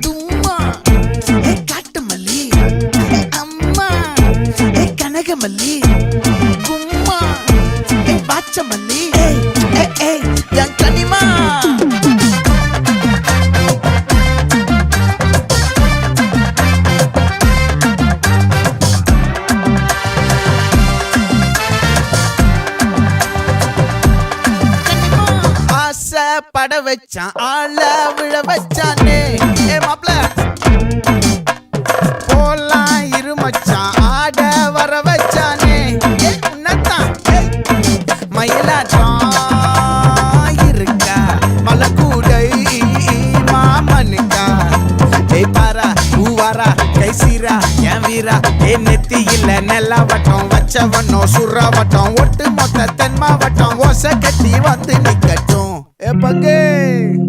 தும்மா ஏ காட்டு மல்லி அம்மா ஏ கனகமல்லி கும்மா ஏ பாச்ச மல்லி என் கனிமா பட வச்சான் ஆள விழ வச்சானே ஏ மாப்ள போலாம் இருமச்சான் ஆட வர வச்சானே உன்னத்தான் மயிலாட்டம் இருக்கா மலக்கூடை மாமனுக்கா ஏய் பாரா பூவாரா கைசீரா என் வீரா ஏ நெத்தி இல்ல நெல்லா வட்டம் வச்சவனோ சுறா வட்டம் ஒட்டு மொத்த தென் மாவட்டம் ஓசை கட்டி வந்து நிக்கட்டும். É pra quem?